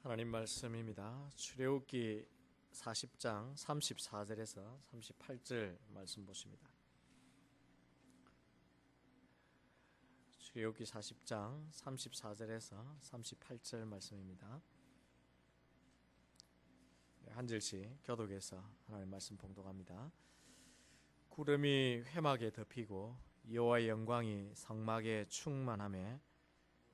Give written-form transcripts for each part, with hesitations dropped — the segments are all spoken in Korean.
하나님 말씀입니다. 출애굽기 40장 34절에서 38절 말씀 보십니다. 출애굽기 40장 34절에서 38절 말씀입니다. 한 절씩 교독해서 하나님 말씀 봉독합니다. 구름이 회막에 덮이고 여호와의 영광이 성막에 충만하매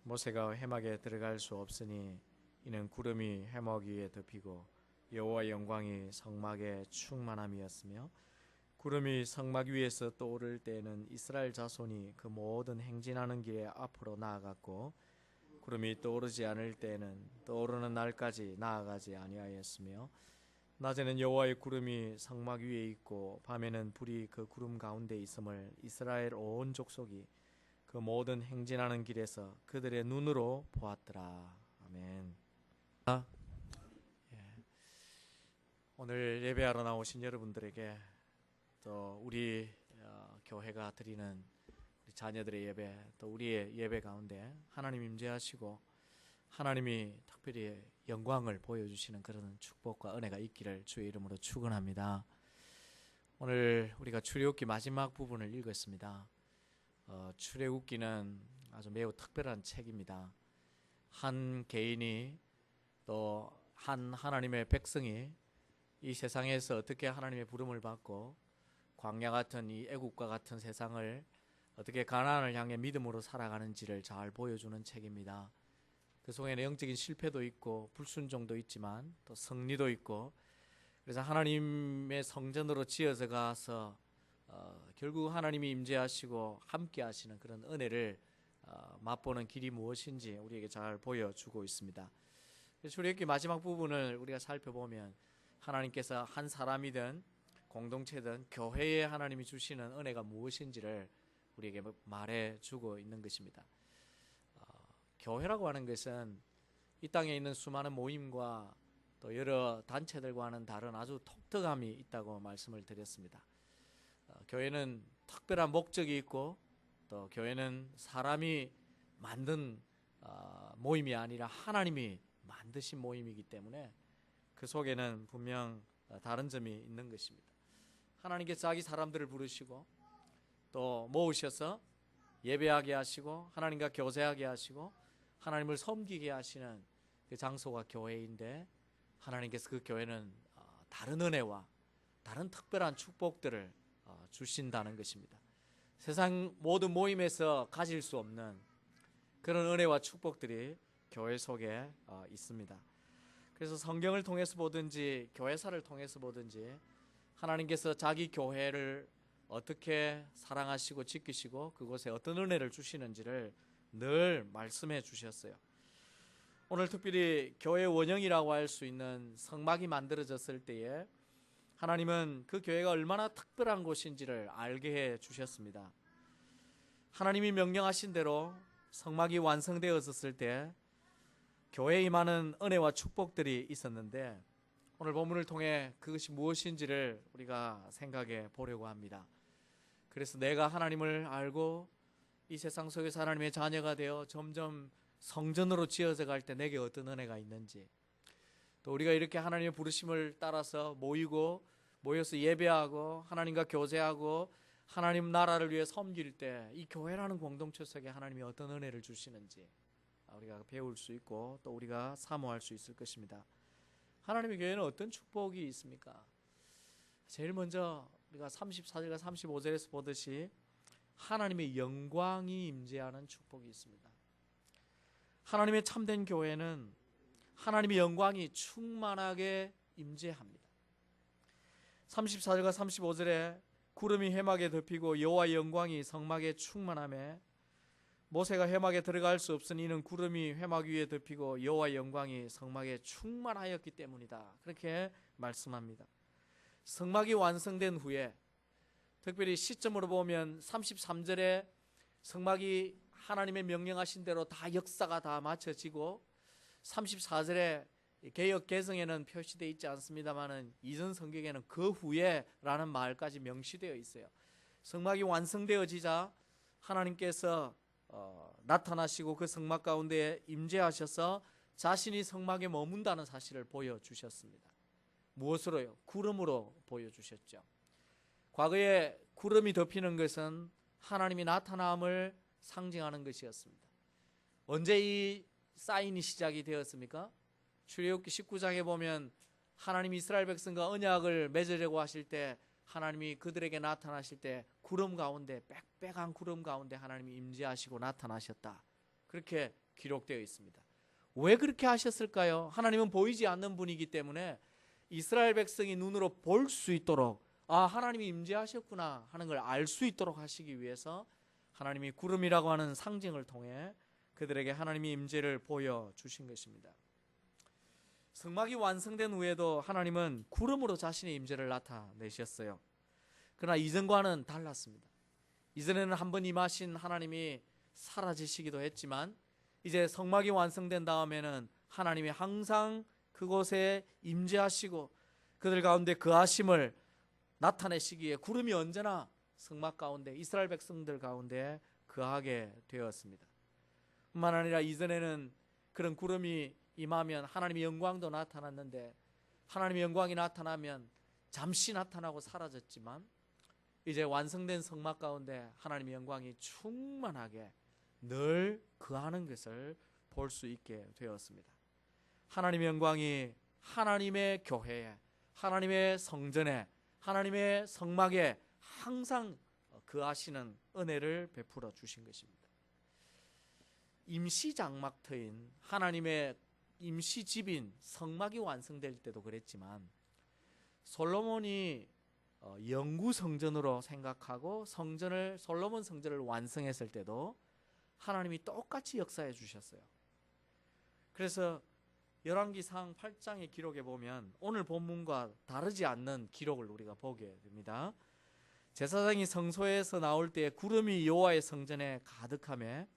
모세가 회막에 들어갈 수 없으니 이는 구름이 회막 위에 덮이고 여호와의 영광이 성막에 충만함이었으며, 구름이 성막 위에서 떠오를 때에는 이스라엘 자손이 그 모든 행진하는 길에 앞으로 나아갔고, 구름이 떠오르지 않을 때에는 떠오르는 날까지 나아가지 아니하였으며, 낮에는 여호와의 구름이 성막 위에 있고 밤에는 불이 그 구름 가운데 있음을 이스라엘 온 족속이 그 모든 행진하는 길에서 그들의 눈으로 보았더라. 아멘. 오늘 예배하러 나오신 여러분들에게, 또 우리 교회가 드리는 우리 자녀들의 예배, 또 우리의 예배 가운데 하나님 임재하시고 하나님이 특별히 영광을 보여주시는 그런 축복과 은혜가 있기를 주의 이름으로 축원합니다. 오늘 우리가 출애굽기 마지막 부분을 읽었습니다. 출애굽기는 아주 매우 특별한 책입니다. 한 개인이 또 한 하나님의 백성이 이 세상에서 어떻게 하나님의 부름을 받고 광야 같은 이 애국과 같은 세상을 어떻게 가나안을 향해 믿음으로 살아가는지를 잘 보여주는 책입니다. 그 속에는 영적인 실패도 있고 불순종도 있지만 또 승리도 있고, 그래서 하나님의 성전으로 지어져 가서 결국 하나님이 임재하시고 함께 하시는 그런 은혜를 맛보는 길이 무엇인지 우리에게 잘 보여주고 있습니다. 출애굽기 마지막 부분을 우리가 살펴보면 하나님께서 한 사람이든 공동체든 교회에 하나님이 주시는 은혜가 무엇인지를 우리에게 말해주고 있는 것입니다. 교회라고 하는 것은 이 땅에 있는 수많은 모임과 또 여러 단체들과는 다른 아주 독특함이 있다고 말씀을 드렸습니다. 교회는 특별한 목적이 있고, 또 교회는 사람이 만든 모임이 아니라 하나님이 만드신 모임이기 때문에 그 속에는 분명 다른 점이 있는 것입니다. 하나님께서 자기 사람들을 부르시고 또 모으셔서 예배하게 하시고 하나님과 교제하게 하시고 하나님을 섬기게 하시는 그 장소가 교회인데, 하나님께서 그 교회는 다른 은혜와 다른 특별한 축복들을 주신다는 것입니다. 세상 모든 모임에서 가질 수 없는 그런 은혜와 축복들이 교회 속에 있습니다. 그래서 성경을 통해서 보든지 교회사를 통해서 보든지 하나님께서 자기 교회를 어떻게 사랑하시고 지키시고 그곳에 어떤 은혜를 주시는지를 늘 말씀해 주셨어요. 오늘 특별히 교회 원형이라고 할 수 있는 성막이 만들어졌을 때에 하나님은 그 교회가 얼마나 특별한 곳인지를 알게 해 주셨습니다. 하나님이 명령하신 대로 성막이 완성되었을 때 교회에 임하는 은혜와 축복들이 있었는데, 오늘 본문을 통해 그것이 무엇인지를 우리가 생각해 보려고 합니다. 그래서 내가 하나님을 알고 이 세상 속에서 하나님의 자녀가 되어 점점 성전으로 지어져 갈 때 내게 어떤 은혜가 있는지, 또 우리가 이렇게 하나님의 부르심을 따라서 모여서 예배하고 하나님과 교제하고 하나님 나라를 위해 섬길 때 이 교회라는 공동체 속에 하나님이 어떤 은혜를 주시는지 우리가 배울 수 있고 또 우리가 사모할 수 있을 것입니다. 하나님의 교회는 어떤 축복이 있습니까? 제일 먼저 우리가 34절과 35절에서 보듯이 하나님의 영광이 임재하는 축복이 있습니다. 하나님의 참된 교회는 하나님의 영광이 충만하게 임재합니다. 34절과 35절에 구름이 회막에 덮이고 여호와의 영광이 성막에 충만하며 모세가 회막에 들어갈 수 없으니 이는 구름이 회막 위에 덮이고 여호와의 영광이 성막에 충만하였기 때문이다. 그렇게 말씀합니다. 성막이 완성된 후에, 특별히 시점으로 보면 33절에 성막이 하나님의 명령하신 대로 다 역사가 다 마쳐지고, 34절에 개역 개성에는 표시되어 있지 않습니다만은 이전 성경에는 그 후에라는 말까지 명시되어 있어요. 성막이 완성되어지자 하나님께서 나타나시고 그 성막 가운데 임재하셔서 자신이 성막에 머문다는 사실을 보여주셨습니다. 무엇으로요? 구름으로 보여주셨죠. 과거에 구름이 덮이는 것은 하나님이 나타남을 상징하는 것이었습니다. 언제 이 사인이 시작이 되었습니까? 출애굽기 19장에 보면 하나님이 이스라엘 백성과 언약을 맺으려고 하실 때 하나님이 그들에게 나타나실 때 구름 가운데, 빽빽한 구름 가운데 하나님이 임재하시고 나타나셨다, 그렇게 기록되어 있습니다. 왜 그렇게 하셨을까요? 하나님은 보이지 않는 분이기 때문에 이스라엘 백성이 눈으로 볼 수 있도록, 하나님이 임재하셨구나 하는 걸 알 수 있도록 하시기 위해서 하나님이 구름이라고 하는 상징을 통해 그들에게 하나님의 임재를 보여주신 것입니다. 성막이 완성된 후에도 하나님은 구름으로 자신의 임재를 나타내셨어요. 그러나 이전과는 달랐습니다. 이전에는 한번 임하신 하나님이 사라지시기도 했지만 이제 성막이 완성된 다음에는 하나님이 항상 그곳에 임재하시고 그들 가운데 거하심을 나타내시기에 구름이 언제나 성막 가운데, 이스라엘 백성들 가운데 거하게 되었습니다. 뿐만 아니라 이전에는 그런 구름이 임하면 하나님의 영광도 나타났는데 하나님의 영광이 나타나면 잠시 나타나고 사라졌지만 이제 완성된 성막 가운데 하나님의 영광이 충만하게 늘 거하는 것을 볼 수 있게 되었습니다. 하나님의 영광이 하나님의 교회에, 하나님의 성전에, 하나님의 성막에 항상 거하시는 은혜를 베풀어 주신 것입니다. 임시 장막터인 하나님의 임시 집인 성막이 완성될 때도 그랬지만 솔로몬이 영구 성전으로 생각하고 솔로몬 성전을 완성했을 때도 하나님이 똑같이 역사해 주셨어요. 그래서 열왕기상 8장의 기록에 보면 오늘 본문과 다르지 않는 기록을 우리가 보게 됩니다. 제사장이 성소에서 나올 때 구름이 여호와의 성전에 가득하며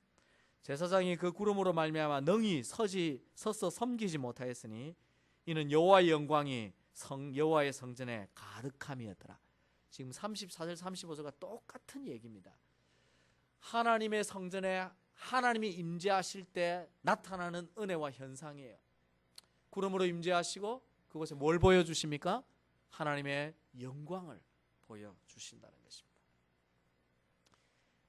제사장이 그 구름으로 말미암아 능히 서서 섬기지 못하였으니 이는 여호와의 영광이 여호와의 성전에 가득함이었더라. 지금 34절 35절과 똑같은 얘기입니다. 하나님의 성전에 하나님이 임재하실 때 나타나는 은혜와 현상이에요. 구름으로 임재하시고 그곳에 뭘 보여주십니까? 하나님의 영광을 보여주신다는 것입니다.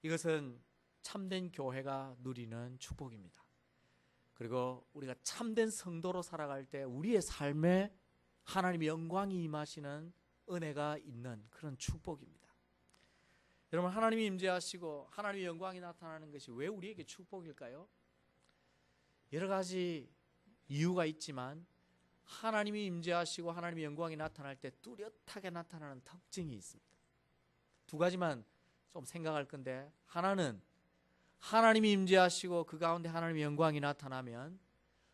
이것은 참된 교회가 누리는 축복입니다. 그리고 우리가 참된 성도로 살아갈 때 우리의 삶에 하나님의 영광이 임하시는 은혜가 있는 그런 축복입니다. 여러분, 하나님이 임재하시고 하나님의 영광이 나타나는 것이 왜 우리에게 축복일까요? 여러 가지 이유가 있지만 하나님이 임재하시고 하나님의 영광이 나타날 때 뚜렷하게 나타나는 특징이 있습니다. 두 가지만 좀 생각할 건데, 하나는 하나님이 임재하시고 그 가운데 하나님의 영광이 나타나면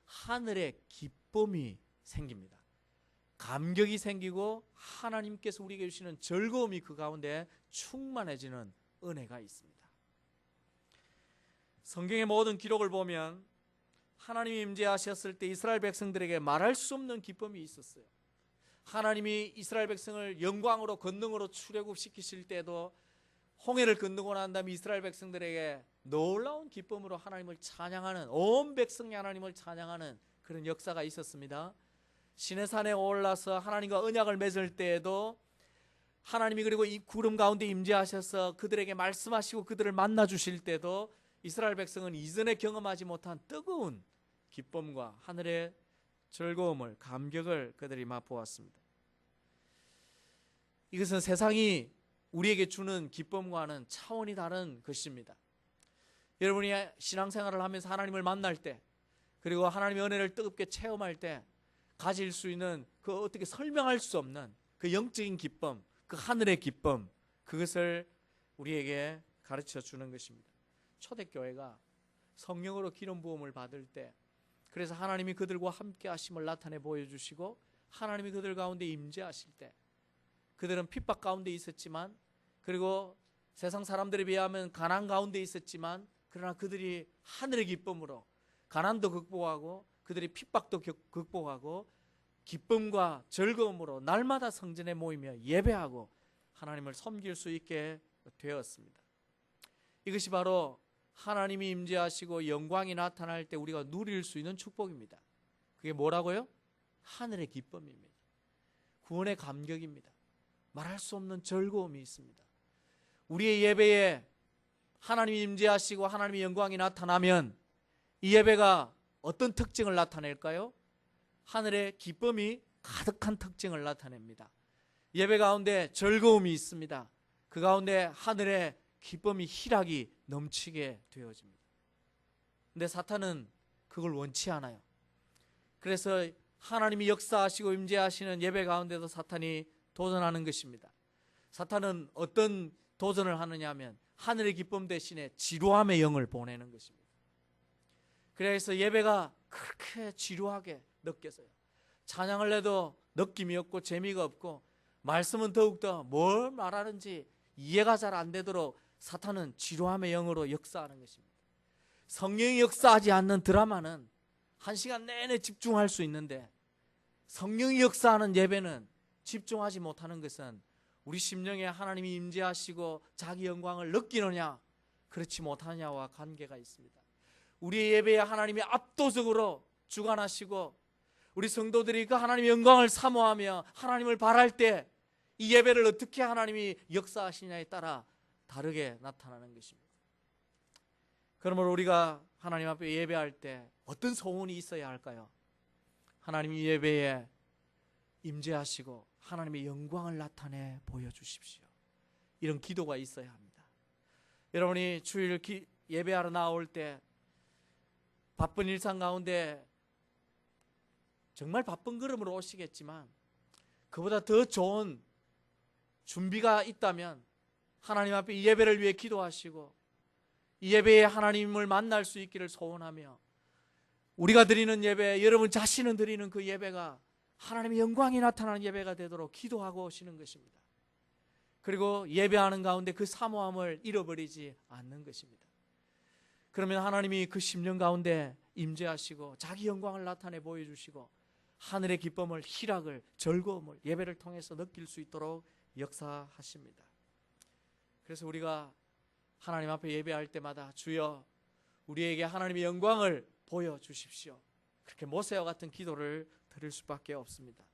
하늘에 기쁨이 생깁니다. 감격이 생기고 하나님께서 우리에게 주시는 즐거움이 그 가운데 충만해지는 은혜가 있습니다. 성경의 모든 기록을 보면 하나님이 임재하셨을 때 이스라엘 백성들에게 말할 수 없는 기쁨이 있었어요. 하나님이 이스라엘 백성을 영광으로 권능으로 출애굽시키실 때도 홍해를 건너고 난 다음에 이스라엘 백성들에게 놀라운 기쁨으로 하나님을 찬양하는, 온 백성이 하나님을 찬양하는 그런 역사가 있었습니다. 시내산에 올라서 하나님과 언약을 맺을 때에도 하나님이 그리고 이 구름 가운데 임재하셔서 그들에게 말씀하시고 그들을 만나 주실 때도 이스라엘 백성은 이전에 경험하지 못한 뜨거운 기쁨과 하늘의 즐거움을, 감격을 그들이 맛보았습니다. 이것은 세상이 우리에게 주는 기쁨과는 차원이 다른 것입니다. 여러분이 신앙생활을 하면서 하나님을 만날 때, 그리고 하나님의 은혜를 뜨겁게 체험할 때 가질 수 있는 그 어떻게 설명할 수 없는 그 영적인 기쁨, 그 하늘의 기쁨, 그것을 우리에게 가르쳐 주는 것입니다. 초대교회가 성령으로 기름 부음을 받을 때, 그래서 하나님이 그들과 함께 하심을 나타내 보여주시고 하나님이 그들 가운데 임재하실 때, 그들은 핍박 가운데 있었지만, 그리고 세상 사람들에 비하면 가난 가운데 있었지만, 그러나 그들이 하늘의 기쁨으로 가난도 극복하고 그들이 핍박도 극복하고 기쁨과 즐거움으로 날마다 성전에 모이며 예배하고 하나님을 섬길 수 있게 되었습니다. 이것이 바로 하나님이 임재하시고 영광이 나타날 때 우리가 누릴 수 있는 축복입니다. 그게 뭐라고요? 하늘의 기쁨입니다. 구원의 감격입니다. 말할 수 없는 즐거움이 있습니다. 우리의 예배에 하나님이 임재하시고 하나님의 영광이 나타나면 이 예배가 어떤 특징을 나타낼까요? 하늘의 기쁨이 가득한 특징을 나타냅니다. 예배 가운데 즐거움이 있습니다. 그 가운데 하늘의 기쁨이 희락이 넘치게 되어집니다. 근데 사탄은 그걸 원치 않아요. 그래서 하나님이 역사하시고 임재하시는 예배 가운데도 사탄이 도전하는 것입니다. 사탄은 어떤 도전을 하느냐 하면 하늘의 기쁨 대신에 지루함의 영을 보내는 것입니다. 그래서 예배가 그렇게 지루하게 느껴져요. 찬양을 해도 느낌이 없고 재미가 없고 말씀은 더욱더 뭘 말하는지 이해가 잘 안 되도록 사탄은 지루함의 영으로 역사하는 것입니다. 성령이 역사하지 않는 드라마는 1시간 내내 집중할 수 있는데 성령이 역사하는 예배는 집중하지 못하는 것은 우리 심령에 하나님이 임재하시고 자기 영광을 느끼느냐 그렇지 못하느냐와 관계가 있습니다. 우리의 예배에 하나님이 압도적으로 주관하시고 우리 성도들이 그 하나님의 영광을 사모하며 하나님을 바랄 때 이 예배를 어떻게 하나님이 역사하시냐에 따라 다르게 나타나는 것입니다. 그러므로 우리가 하나님 앞에 예배할 때 어떤 소원이 있어야 할까요? 하나님이 예배에 임재하시고 하나님의 영광을 나타내 보여주십시오. 이런 기도가 있어야 합니다. 여러분이 주일 예배하러 나올 때 바쁜 일상 가운데 정말 바쁜 걸음으로 오시겠지만 그보다 더 좋은 준비가 있다면 하나님 앞에 이 예배를 위해 기도하시고 이 예배에 하나님을 만날 수 있기를 소원하며 우리가 드리는 예배, 여러분 자신은 드리는 그 예배가 하나님의 영광이 나타나는 예배가 되도록 기도하고 오시는 것입니다. 그리고 예배하는 가운데 그 사모함을 잃어버리지 않는 것입니다. 그러면 하나님이 그 심령 가운데 임재하시고 자기 영광을 나타내 보여주시고 하늘의 기쁨을, 희락을, 즐거움을 예배를 통해서 느낄 수 있도록 역사하십니다. 그래서 우리가 하나님 앞에 예배할 때마다 주여 우리에게 하나님의 영광을 보여주십시오. 그렇게 모세와 같은 기도를 드릴 수밖에 없습니다.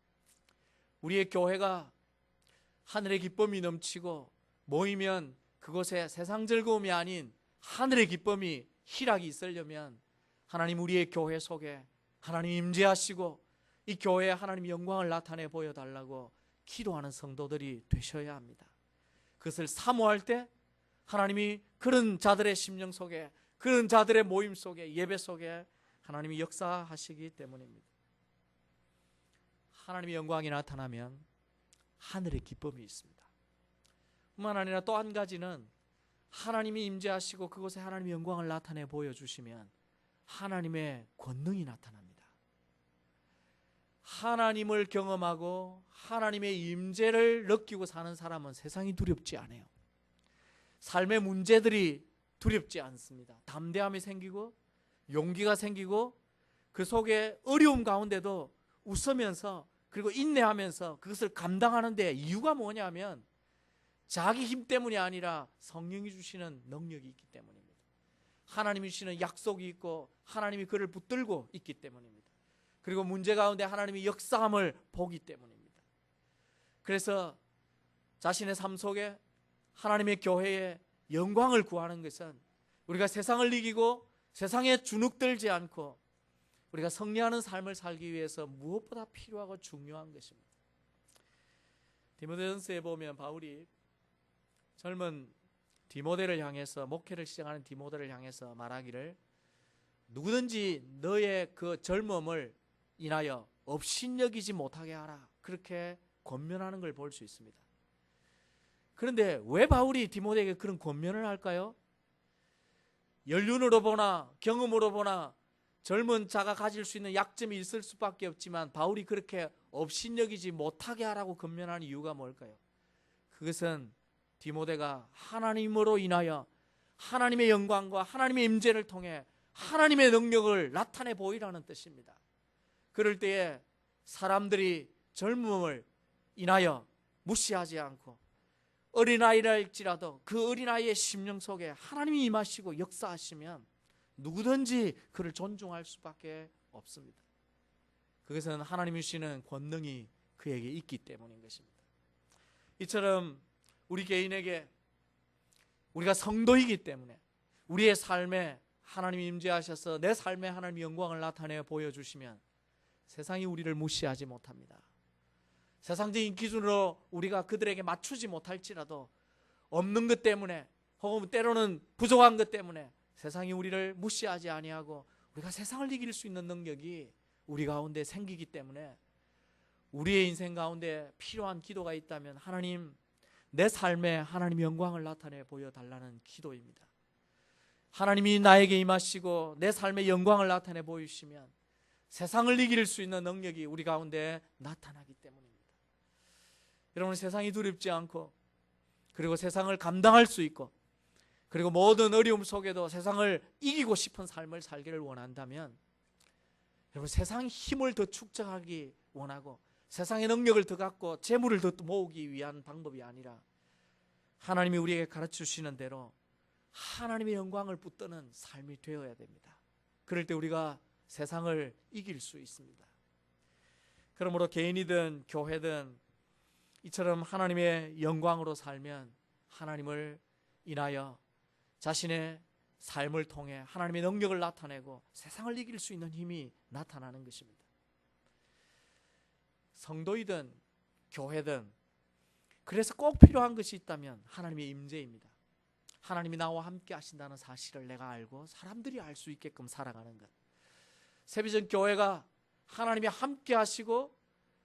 우리의 교회가 하늘의 기쁨이 넘치고 모이면 그곳에 세상 즐거움이 아닌 하늘의 기쁨이, 희락이 있으려면 하나님 우리의 교회 속에 하나님 임재하시고 이 교회에 하나님의 영광을 나타내 보여달라고 기도하는 성도들이 되셔야 합니다. 그것을 사모할 때 하나님이 그런 자들의 심령 속에, 그런 자들의 모임 속에, 예배 속에 하나님이 역사하시기 때문입니다. 하나님의 영광이 나타나면 하늘의 기쁨이 있습니다. 뿐만 아니라 또 한 가지는 하나님이 임재하시고 그곳에 하나님의 영광을 나타내 보여주시면 하나님의 권능이 나타납니다. 하나님을 경험하고 하나님의 임재를 느끼고 사는 사람은 세상이 두렵지 않아요. 삶의 문제들이 두렵지 않습니다. 담대함이 생기고 용기가 생기고 그 속에 어려움 가운데도 웃으면서 그리고 인내하면서 그것을 감당하는 데 이유가 뭐냐면 자기 힘 때문이 아니라 성령이 주시는 능력이 있기 때문입니다. 하나님이 주시는 약속이 있고 하나님이 그를 붙들고 있기 때문입니다. 그리고 문제 가운데 하나님이 역사함을 보기 때문입니다. 그래서 자신의 삶 속에 하나님의 교회에 영광을 구하는 것은 우리가 세상을 이기고 세상에 주눅들지 않고 우리가 승리하는 삶을 살기 위해서 무엇보다 필요하고 중요한 것입니다. 디모데전서에 보면 바울이 젊은 디모데를 향해서, 목회를 시작하는 디모데를 향해서 말하기를 누구든지 너의 그 젊음을 인하여 업신여기지 못하게 하라, 그렇게 권면하는 걸 볼 수 있습니다. 그런데 왜 바울이 디모데에게 그런 권면을 할까요? 연륜으로 보나 경험으로 보나 젊은 자가 가질 수 있는 약점이 있을 수밖에 없지만 바울이 그렇게 업신여기지 못하게 하라고 권면하는 이유가 뭘까요? 그것은 디모데가 하나님으로 인하여 하나님의 영광과 하나님의 임재를 통해 하나님의 능력을 나타내 보이라는 뜻입니다. 그럴 때에 사람들이 젊음을 인하여 무시하지 않고 어린아이랄지라도 그 어린아이의 심령 속에 하나님이 임하시고 역사하시면 누구든지 그를 존중할 수밖에 없습니다. 그것은 하나님이 주시는 권능이 그에게 있기 때문인 것입니다. 이처럼 우리 개인에게 우리가 성도이기 때문에 우리의 삶에 하나님이 임재하셔서 내 삶에 하나님의 영광을 나타내어 보여주시면 세상이 우리를 무시하지 못합니다. 세상적인 기준으로 우리가 그들에게 맞추지 못할지라도 없는 것 때문에 혹은 때로는 부족한 것 때문에 세상이 우리를 무시하지 아니하고 우리가 세상을 이길 수 있는 능력이 우리 가운데 생기기 때문에 우리의 인생 가운데 필요한 기도가 있다면 하나님, 내 삶에 하나님의 영광을 나타내 보여달라는 기도입니다. 하나님이 나에게 임하시고 내 삶에 영광을 나타내 보이시면 세상을 이길 수 있는 능력이 우리 가운데 나타나기 때문입니다. 여러분, 세상이 두렵지 않고 그리고 세상을 감당할 수 있고 그리고 모든 어려움 속에도 세상을 이기고 싶은 삶을 살기를 원한다면 여러분, 세상의 힘을 더 축적하기 원하고 세상의 능력을 더 갖고 재물을 더 모으기 위한 방법이 아니라 하나님이 우리에게 가르쳐주시는 대로 하나님의 영광을 붙드는 삶이 되어야 됩니다. 그럴 때 우리가 세상을 이길 수 있습니다. 그러므로 개인이든 교회든 이처럼 하나님의 영광으로 살면 하나님을 인하여 자신의 삶을 통해 하나님의 능력을 나타내고 세상을 이길 수 있는 힘이 나타나는 것입니다. 성도이든 교회든 그래서 꼭 필요한 것이 있다면 하나님의 임재입니다. 하나님이 나와 함께 하신다는 사실을 내가 알고 사람들이 알 수 있게끔 살아가는 것. 세비전 교회가 하나님이 함께 하시고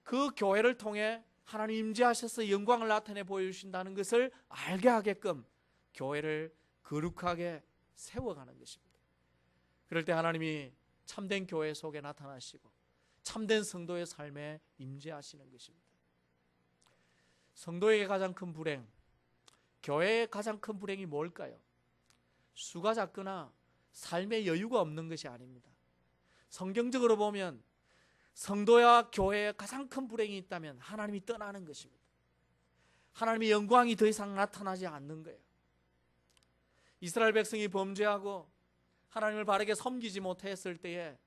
그 교회를 통해 하나님 임재하셔서 영광을 나타내 보여주신다는 것을 알게 하게끔 교회를 거룩하게 세워가는 것입니다. 그럴 때 하나님이 참된 교회 속에 나타나시고 참된 성도의 삶에 임재하시는 것입니다. 성도에게 가장 큰 불행, 교회의 가장 큰 불행이 뭘까요? 수가 작거나 삶의 여유가 없는 것이 아닙니다. 성경적으로 보면 성도와 교회에 가장 큰 불행이 있다면 하나님이 떠나는 것입니다. 하나님의 영광이 더 이상 나타나지 않는 거예요. 이스라엘 백성이 범죄하고 하나님을 바르게 섬기지 못했을 때에,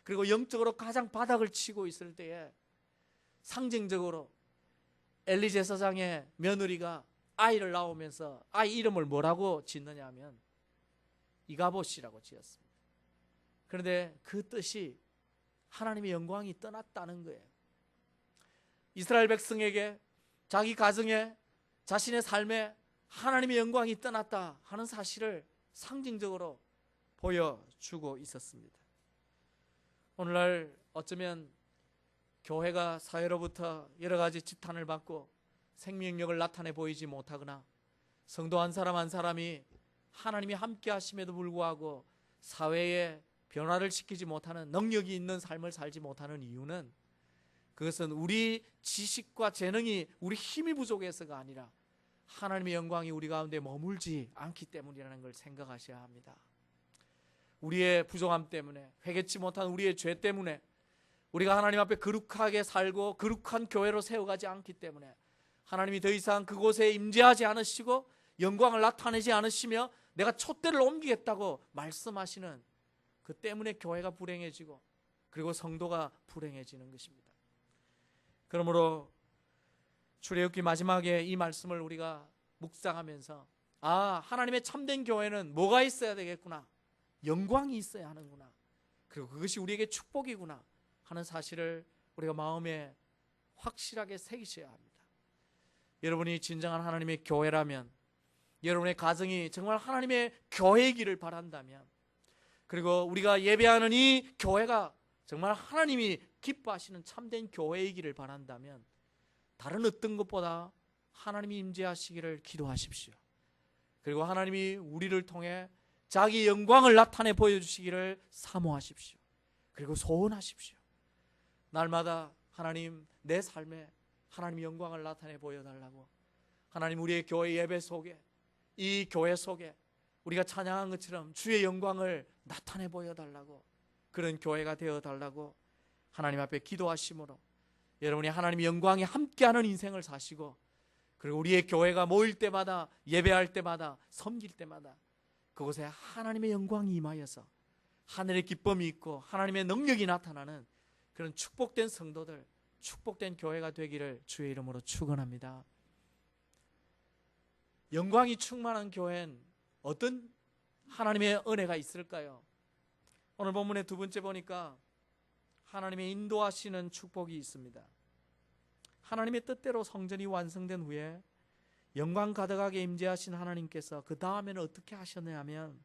그리고 영적으로 가장 바닥을 치고 있을 때에 상징적으로 엘리 제사장의 며느리가 아이를 낳으면서 아이 이름을 뭐라고 짓느냐 하면 이가봇이라고 지었습니다. 그런데 그 뜻이 하나님의 영광이 떠났다는 거예요. 이스라엘 백성에게 자기 가정에 자신의 삶에 하나님의 영광이 떠났다 하는 사실을 상징적으로 보여주고 있었습니다. 오늘날 어쩌면 교회가 사회로부터 여러 가지 지탄을 받고 생명력을 나타내 보이지 못하거나 성도 한 사람 한 사람이 하나님이 함께 하심에도 불구하고 사회에 변화를 시키지 못하는, 능력이 있는 삶을 살지 못하는 이유는 그것은 우리 지식과 재능이, 우리 힘이 부족해서가 아니라 하나님의 영광이 우리 가운데 머물지 않기 때문이라는 걸 생각하셔야 합니다. 우리의 부족함 때문에, 회개치 못한 우리의 죄 때문에 우리가 하나님 앞에 거룩하게 살고 거룩한 교회로 세워가지 않기 때문에 하나님이 더 이상 그곳에 임재하지 않으시고 영광을 나타내지 않으시며 내가 촛대를 옮기겠다고 말씀하시는 그 때문에 교회가 불행해지고 그리고 성도가 불행해지는 것입니다. 그러므로 출애굽기 마지막에 이 말씀을 우리가 묵상하면서 하나님의 참된 교회는 뭐가 있어야 되겠구나, 영광이 있어야 하는구나, 그리고 그것이 우리에게 축복이구나 하는 사실을 우리가 마음에 확실하게 새기셔야 합니다. 여러분이 진정한 하나님의 교회라면, 여러분의 가정이 정말 하나님의 교회이기를 바란다면, 그리고 우리가 예배하는 이 교회가 정말 하나님이 기뻐하시는 참된 교회이기를 바란다면 다른 어떤 것보다 하나님이 임재하시기를 기도하십시오. 그리고 하나님이 우리를 통해 자기 영광을 나타내 보여주시기를 사모하십시오. 그리고 소원하십시오. 날마다 하나님, 내 삶에 하나님의 영광을 나타내 보여달라고, 하나님 우리의 교회 예배 속에, 이 교회 속에 우리가 찬양한 것처럼 주의 영광을 나타내 보여달라고, 그런 교회가 되어달라고 하나님 앞에 기도하심으로 여러분이 하나님의 영광이 함께하는 인생을 사시고, 그리고 우리의 교회가 모일 때마다, 예배할 때마다, 섬길 때마다 그곳에 하나님의 영광이 임하여서 하늘의 기쁨이 있고 하나님의 능력이 나타나는 그런 축복된 성도들, 축복된 교회가 되기를 주의 이름으로 축원합니다. 영광이 충만한 교회는 어떤 하나님의 은혜가 있을까요? 오늘 본문의 두 번째 보니까 하나님의 인도하시는 축복이 있습니다. 하나님의 뜻대로 성전이 완성된 후에 영광 가득하게 임재하신 하나님께서 그 다음에는 어떻게 하셨냐면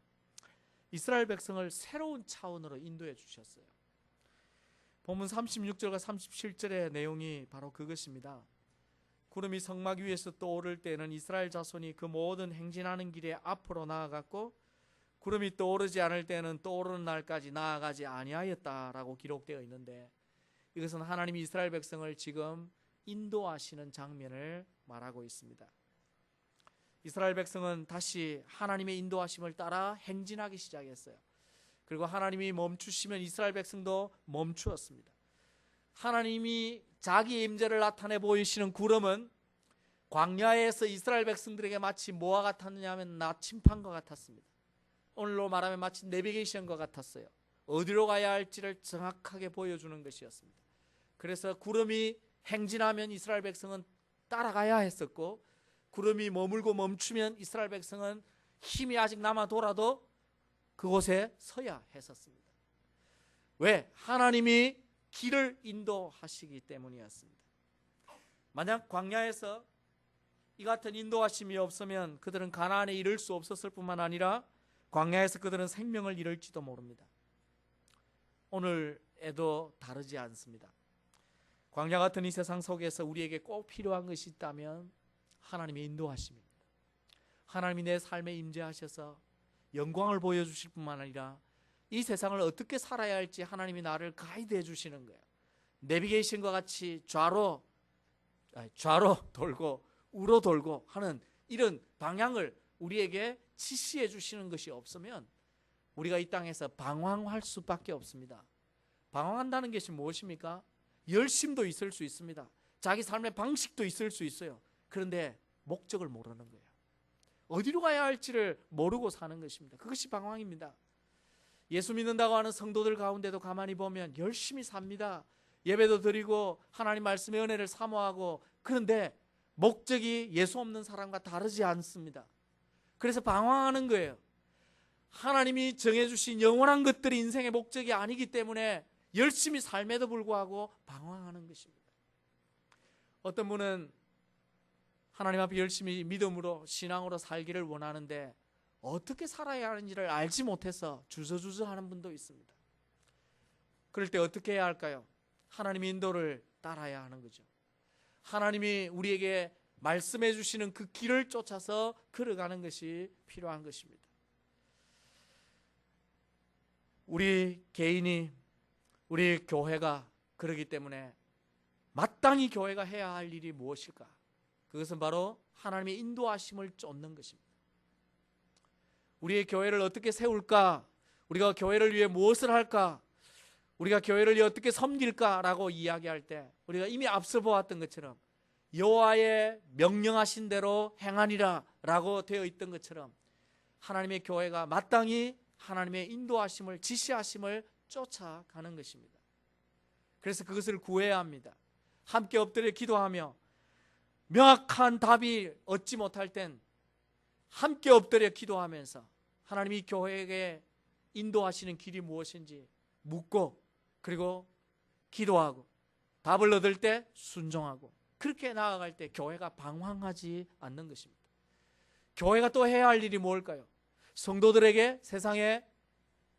이스라엘 백성을 새로운 차원으로 인도해 주셨어요. 본문 36절과 37절의 내용이 바로 그것입니다. 구름이 성막 위에서 떠오를 때는 이스라엘 자손이 그 모든 행진하는 길에 앞으로 나아갔고 구름이 떠오르지 않을 때는 떠오르는 날까지 나아가지 아니하였다라고 기록되어 있는데, 이것은 하나님이 이스라엘 백성을 지금 인도하시는 장면을 말하고 있습니다. 이스라엘 백성은 다시 하나님의 인도하심을 따라 행진하기 시작했어요. 그리고 하나님이 멈추시면 이스라엘 백성도 멈추었습니다. 하나님이 자기 임재를 나타내 보이시는 구름은 광야에서 이스라엘 백성들에게 마치 뭐와 같았느냐 하면 나침판과 같았습니다. 오늘로 말하면 마치 내비게이션과 같았어요. 어디로 가야 할지를 정확하게 보여주는 것이었습니다. 그래서 구름이 행진하면 이스라엘 백성은 따라가야 했었고, 구름이 머물고 멈추면 이스라엘 백성은 힘이 아직 남아 돌아도 그곳에 서야 했었습니다. 왜? 하나님이 길을 인도하시기 때문이었습니다. 만약 광야에서 이 같은 인도하심이 없으면 그들은 가나안에 이를 수 없었을 뿐만 아니라 광야에서 그들은 생명을 잃을지도 모릅니다. 오늘에도 다르지 않습니다. 광야 같은 이 세상 속에서 우리에게 꼭 필요한 것이 있다면 하나님의 인도하심입니다. 하나님이 내 삶에 임재하셔서 영광을 보여주실 뿐만 아니라 이 세상을 어떻게 살아야 할지 하나님이 나를 가이드해 주시는 거예요. 내비게이션과 같이 좌로 돌고 우로 돌고 하는 이런 방향을 우리에게 지시해 주시는 것이 없으면 우리가 이 땅에서 방황할 수밖에 없습니다. 방황한다는 것이 무엇입니까? 열심도 있을 수 있습니다. 자기 삶의 방식도 있을 수 있어요. 그런데 목적을 모르는 거예요. 어디로 가야 할지를 모르고 사는 것입니다. 그것이 방황입니다. 예수 믿는다고 하는 성도들 가운데도 가만히 보면 열심히 삽니다. 예배도 드리고 하나님 말씀의 은혜를 사모하고, 그런데 목적이 예수 없는 사람과 다르지 않습니다. 그래서 방황하는 거예요. 하나님이 정해주신 영원한 것들이 인생의 목적이 아니기 때문에 열심히 삶에도 불구하고 방황하는 것입니다. 어떤 분은 하나님 앞에 열심히 믿음으로 신앙으로 살기를 원하는데 어떻게 살아야 하는지를 알지 못해서 주저주저 하는 분도 있습니다. 그럴 때 어떻게 해야 할까요? 하나님의 인도를 따라야 하는 거죠. 하나님이 우리에게 말씀해 주시는 그 길을 쫓아서 걸어가는 것이 필요한 것입니다. 우리 개인이, 우리 교회가 그러기 때문에 마땅히 교회가 해야 할 일이 무엇일까? 그것은 바로 하나님의 인도하심을 쫓는 것입니다. 우리의 교회를 어떻게 세울까? 우리가 교회를 위해 무엇을 할까? 우리가 교회를 위해 어떻게 섬길까라고 이야기할 때 우리가 이미 앞서 보았던 것처럼 여호와의 명령하신 대로 행하니라 라고 되어 있던 것처럼 하나님의 교회가 마땅히 하나님의 인도하심을, 지시하심을 쫓아가는 것입니다. 그래서 그것을 구해야 합니다. 함께 엎드려 기도하며 명확한 답이 얻지 못할 땐 함께 엎드려 기도하면서 하나님이 교회에게 인도하시는 길이 무엇인지 묻고, 그리고 기도하고 답을 얻을 때 순종하고, 그렇게 나아갈 때 교회가 방황하지 않는 것입니다. 교회가 또 해야 할 일이 뭘까요? 성도들에게 세상에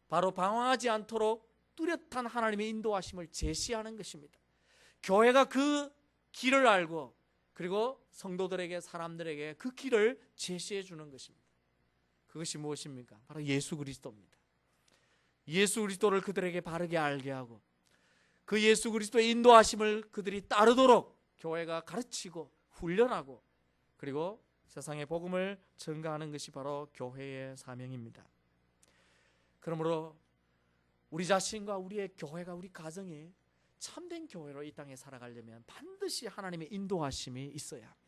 바로 방황하지 않도록 뚜렷한 하나님의 인도하심을 제시하는 것입니다. 교회가 그 길을 알고, 그리고 성도들에게, 사람들에게 그 길을 제시해 주는 것입니다. 그것이 무엇입니까? 바로 예수 그리스도입니다. 예수 그리스도를 그들에게 바르게 알게 하고 그 예수 그리스도의 인도하심을 그들이 따르도록 교회가 가르치고 훈련하고, 그리고 세상의 복음을 전가하는 것이 바로 교회의 사명입니다. 그러므로 우리 자신과 우리의 교회가, 우리 가정이 참된 교회로 이 땅에 살아가려면 반드시 하나님의 인도하심이 있어야 합니다.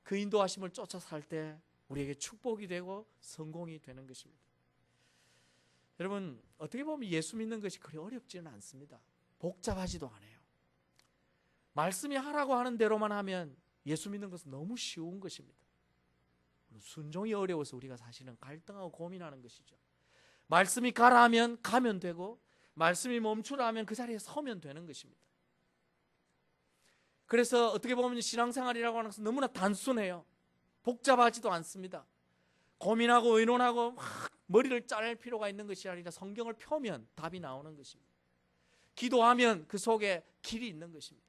그 인도하심을 쫓아 살 때 우리에게 축복이 되고 성공이 되는 것입니다. 여러분, 어떻게 보면 예수 믿는 것이 그리 어렵지는 않습니다. 복잡하지도 않아요. 말씀이 하라고 하는 대로만 하면 예수 믿는 것은 너무 쉬운 것입니다. 순종이 어려워서 우리가 사실은 갈등하고 고민하는 것이죠. 말씀이 가라 하면 가면 되고, 말씀이 멈추라 하면 그 자리에 서면 되는 것입니다. 그래서 어떻게 보면 신앙생활이라고 하는 것은 너무나 단순해요. 복잡하지도 않습니다. 고민하고 의논하고 막 머리를 짤 필요가 있는 것이 아니라 성경을 펴면 답이 나오는 것입니다. 기도하면 그 속에 길이 있는 것입니다.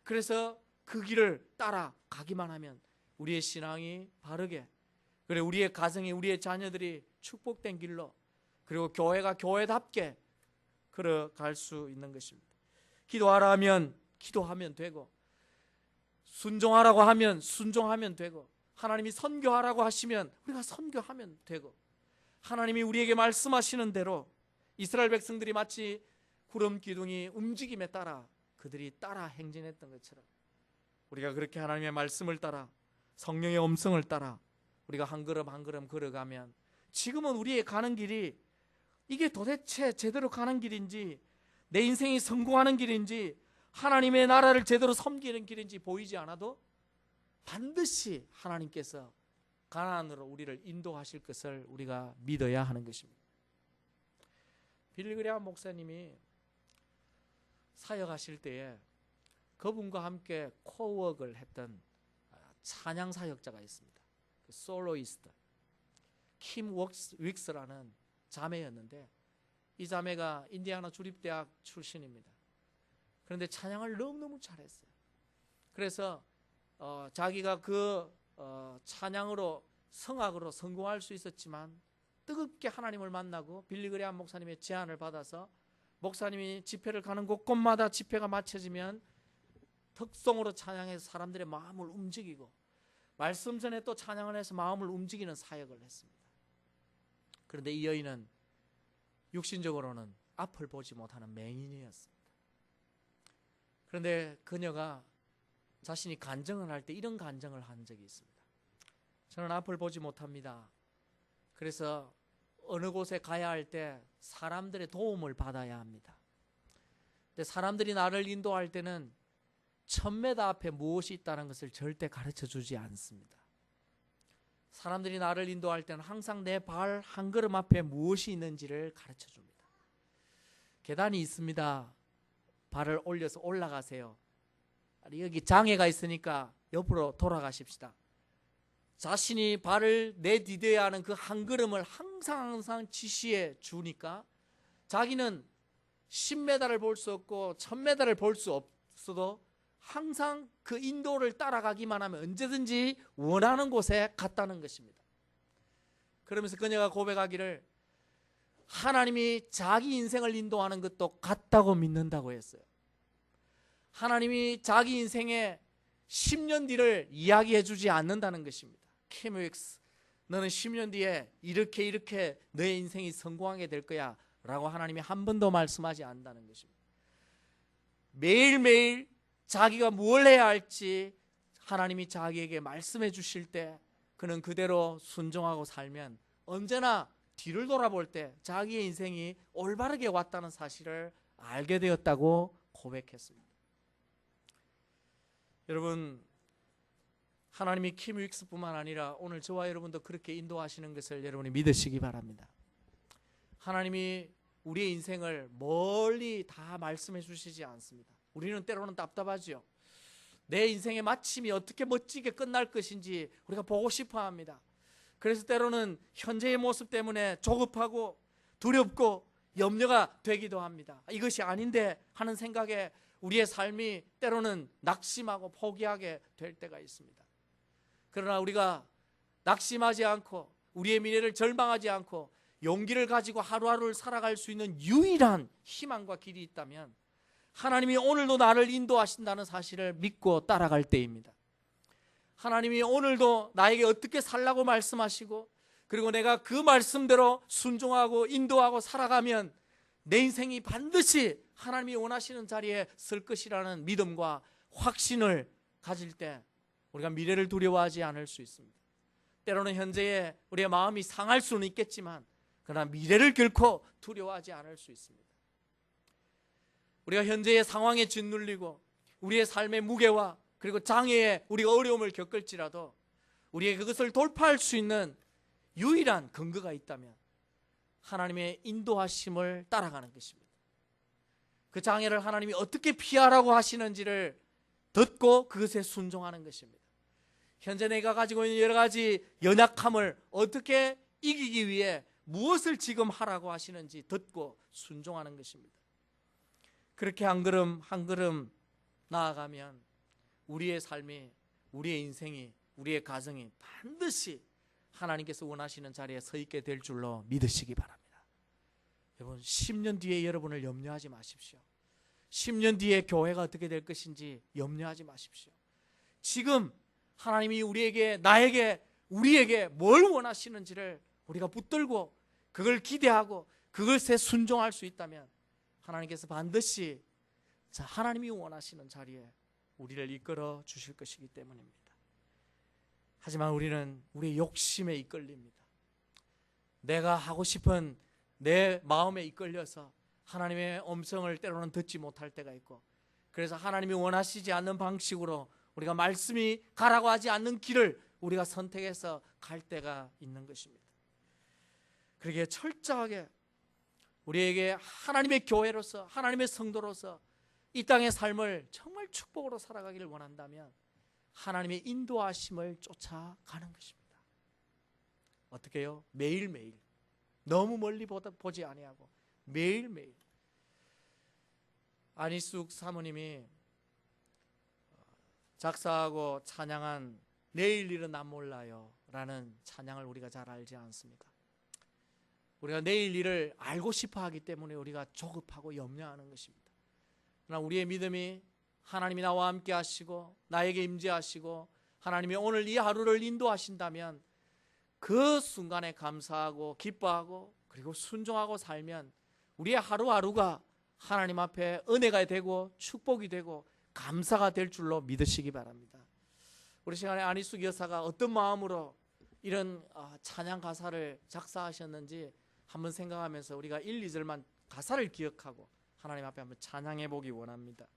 그래서 그 길을 따라가기만 하면 우리의 신앙이 바르게, 그리고 우리의 가정이, 우리의 자녀들이 축복된 길로, 그리고 교회가 교회답게 걸어갈 수 있는 것입니다. 기도하라 하면 기도하면 되고, 순종하라고 하면 순종하면 되고, 하나님이 선교하라고 하시면 우리가 선교하면 되고, 하나님이 우리에게 말씀하시는 대로 이스라엘 백성들이 마치 구름 기둥이 움직임에 따라 그들이 따라 행진했던 것처럼 우리가 그렇게 하나님의 말씀을 따라, 성령의 음성을 따라 우리가 한 걸음 한 걸음 걸어가면, 지금은 우리의 가는 길이 이게 도대체 제대로 가는 길인지, 내 인생이 성공하는 길인지, 하나님의 나라를 제대로 섬기는 길인지 보이지 않아도 반드시 하나님께서 가나안으로 우리를 인도하실 것을 우리가 믿어야 하는 것입니다. 빌리 그레이엄 목사님이 사역하실 때에 그분과 함께 코워크를 했던 찬양 사역자가 있습니다. 솔로이스트 킴 윅스라는 자매였는데, 이 자매가 인디애나 주립대학 출신입니다. 그런데 찬양을 너무너무 잘했어요. 그래서 자기가 그 찬양으로, 성악으로 성공할 수 있었지만 뜨겁게 하나님을 만나고 빌리 그레이엄 목사님의 제안을 받아서 목사님이 집회를 가는 곳곳마다 집회가 마쳐지면 특송으로 찬양해서 사람들의 마음을 움직이고, 말씀 전에 또 찬양을 해서 마음을 움직이는 사역을 했습니다. 그런데 이 여인은 육신적으로는 앞을 보지 못하는 맹인이었습니다. 그런데 그녀가 자신이 간증을 할 때 이런 간증을 한 적이 있습니다. 저는 앞을 보지 못합니다. 그래서 어느 곳에 가야 할 때 사람들의 도움을 받아야 합니다. 근데 사람들이 나를 인도할 때는 1000m 앞에 무엇이 있다는 것을 절대 가르쳐 주지 않습니다. 사람들이 나를 인도할 때는 항상 내 발 한 걸음 앞에 무엇이 있는지를 가르쳐 줍니다. 계단이 있습니다. 발을 올려서 올라가세요. 여기 장애가 있으니까 옆으로 돌아가십시다. 자신이 발을 내디뎌야 하는 그 한 걸음을 항상 지시해 주니까 자기는 10m를 볼 수 없고 1000m를 볼 수 없어도 항상 그 인도를 따라가기만 하면 언제든지 원하는 곳에 갔다는 것입니다. 그러면서 그녀가 고백하기를 하나님이 자기 인생을 인도하는 것도 같다고 믿는다고 했어요. 하나님이 자기 인생의 10년 뒤를 이야기해 주지 않는다는 것입니다. 킴 윅스, 너는 10년 뒤에 이렇게 너의 인생이 성공하게 될 거야 라고 하나님이 한 번도 말씀하지 않는다는 것입니다. 매일매일 자기가 뭘 해야 할지 하나님이 자기에게 말씀해 주실 때 그는 그대로 순종하고 살면 언제나 뒤를 돌아볼 때 자기의 인생이 올바르게 왔다는 사실을 알게 되었다고 고백했습니다. 여러분, 하나님이 킴 윅스뿐만 아니라 오늘 저와 여러분도 그렇게 인도하시는 것을 여러분이 믿으시기 바랍니다. 하나님이 우리의 인생을 멀리 다 말씀해 주시지 않습니다. 우리는 때로는 답답하죠. 내 인생의 마침이 어떻게 멋지게 끝날 것인지 우리가 보고 싶어 합니다. 그래서 때로는 현재의 모습 때문에 조급하고 두렵고 염려가 되기도 합니다. 이것이 아닌데 하는 생각에 우리의 삶이 때로는 낙심하고 포기하게 될 때가 있습니다. 그러나 우리가 낙심하지 않고 우리의 미래를 절망하지 않고 용기를 가지고 하루하루를 살아갈 수 있는 유일한 희망과 길이 있다면 하나님이 오늘도 나를 인도하신다는 사실을 믿고 따라갈 때입니다. 하나님이 오늘도 나에게 어떻게 살라고 말씀하시고 그리고 내가 그 말씀대로 순종하고 인도하고 살아가면 내 인생이 반드시 하나님이 원하시는 자리에 설 것이라는 믿음과 확신을 가질 때 우리가 미래를 두려워하지 않을 수 있습니다. 때로는 현재에 우리의 마음이 상할 수는 있겠지만 그러나 미래를 결코 두려워하지 않을 수 있습니다. 우리가 현재의 상황에 짓눌리고 우리의 삶의 무게와 그리고 장애에 우리가 어려움을 겪을지라도 우리의 그것을 돌파할 수 있는 유일한 근거가 있다면 하나님의 인도하심을 따라가는 것입니다. 그 장애를 하나님이 어떻게 피하라고 하시는지를 듣고 그것에 순종하는 것입니다. 현재 내가 가지고 있는 여러 가지 연약함을 어떻게 이기기 위해 무엇을 지금 하라고 하시는지 듣고 순종하는 것입니다. 그렇게 한 걸음 한 걸음 나아가면 우리의 삶이, 우리의 인생이, 우리의 가정이 반드시 하나님께서 원하시는 자리에 서 있게 될 줄로 믿으시기 바랍니다. 여러분, 10년 뒤에 여러분을 염려하지 마십시오. 10년 뒤에 교회가 어떻게 될 것인지 염려하지 마십시오. 지금 하나님이 우리에게, 나에게, 우리에게 뭘 원하시는지를 우리가 붙들고 그걸 기대하고 그것에 순종할 수 있다면 하나님께서 반드시 하나님이 원하시는 자리에 우리를 이끌어 주실 것이기 때문입니다. 하지만 우리는 우리의 욕심에 이끌립니다. 내가 하고 싶은 내 마음에 이끌려서 하나님의 음성을 때로는 듣지 못할 때가 있고, 그래서 하나님이 원하시지 않는 방식으로 우리가 말씀이 가라고 하지 않는 길을 우리가 선택해서 갈 때가 있는 것입니다. 그러기에 철저하게 우리에게 하나님의 교회로서, 하나님의 성도로서 이 땅의 삶을 정말 축복으로 살아가기를 원한다면 하나님의 인도하심을 쫓아가는 것입니다. 어떻게 해요? 매일매일, 너무 멀리 보지 아니하고 매일매일. 안희숙 사모님이 작사하고 찬양한 내일 일은 난 몰라요 라는 찬양을 우리가 잘 알지 않습니까? 우리가 내일 일을 알고 싶어 하기 때문에 우리가 조급하고 염려하는 것입니다. 그러나 우리의 믿음이 하나님이 나와 함께 하시고 나에게 임재하시고 하나님이 오늘 이 하루를 인도하신다면 그 순간에 감사하고 기뻐하고 그리고 순종하고 살면 우리의 하루하루가 하나님 앞에 은혜가 되고 축복이 되고 감사가 될 줄로 믿으시기 바랍니다. 우리 시간에 안희숙 여사가 어떤 마음으로 이런 찬양 가사를 작사하셨는지 한번 생각하면서 우리가 1, 2절만 가사를 기억하고 하나님 앞에 한번 찬양해 보기 원합니다.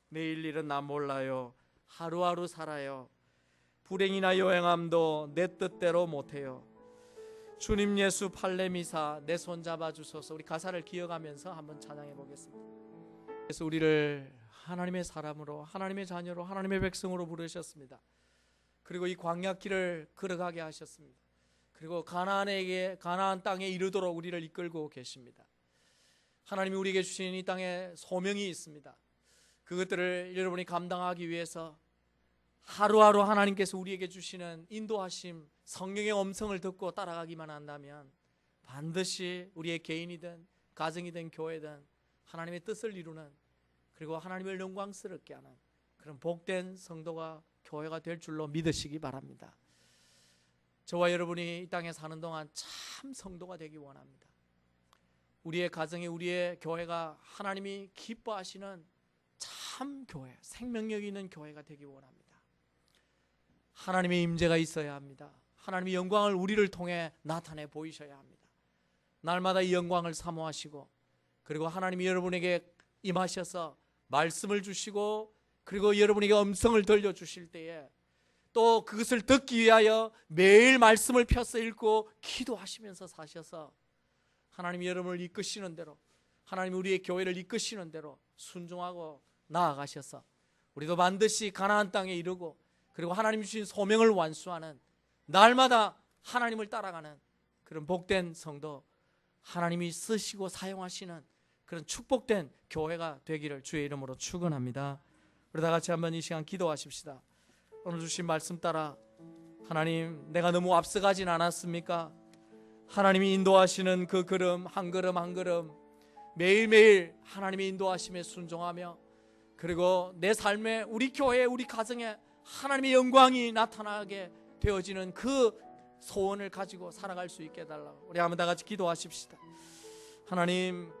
내일 일은 나 몰라요. 하루하루 살아요. 불행이나 요행함도 내 뜻대로 못해요. 주님 예수 팔레미사 내 손 잡아주소서. 우리 가사를 기억하면서 한번 찬양해 보겠습니다. 그래서 우리를 하나님의 사람으로, 하나님의 자녀로, 하나님의 백성으로 부르셨습니다. 그리고 이 광야길을 걸어가게 하셨습니다. 그리고 가나안 땅에 이르도록 우리를 이끌고 계십니다. 하나님이 우리에게 주신 이 땅에 소명이 있습니다. 그것들을 여러분이 감당하기 위해서 하루하루 하나님께서 우리에게 주시는 인도하심, 성령의 음성을 듣고 따라가기만 한다면 반드시 우리의 개인이든 가정이든 교회든 하나님의 뜻을 이루는, 그리고 하나님을 영광스럽게 하는 그런 복된 성도가, 교회가 될 줄로 믿으시기 바랍니다. 저와 여러분이 이 땅에 사는 동안 참 성도가 되기 원합니다. 우리의 가정에, 우리의 교회가 하나님이 기뻐하시는 참 교회, 생명력 있는 교회가 되기 원합니다. 하나님의 임재가 있어야 합니다. 하나님의 영광을 우리를 통해 나타내 보이셔야 합니다. 날마다 이 영광을 사모하시고, 그리고 하나님이 여러분에게 임하셔서 말씀을 주시고, 그리고 여러분에게 음성을 들려주실 때에 또 그것을 듣기 위하여 매일 말씀을 펴서 읽고 기도하시면서 사셔서 하나님이 여러분을 이끄시는 대로, 하나님이 우리의 교회를 이끄시는 대로 순종하고 나아가셔서 우리도 반드시 가나안 땅에 이르고, 그리고 하나님이 주신 소명을 완수하는, 날마다 하나님을 따라가는 그런 복된 성도, 하나님이 쓰시고 사용하시는 그런 축복된 교회가 되기를 주의 이름으로 축원합니다. 우리 다 같이 한번 이 시간 기도하십시다. 오늘 주신 말씀 따라 하나님, 내가 너무 앞서가진 않았습니까? 하나님이 인도하시는 그 걸음 한 걸음 한 걸음 매일매일 하나님의 인도하심에 순종하며, 그리고 내 삶에, 우리 교회에, 우리 가정에 하나님의 영광이 나타나게 되어지는 그 소원을 가지고 살아갈 수 있게 해달라고 우리 한번 다 같이 기도하십시다. 하나님,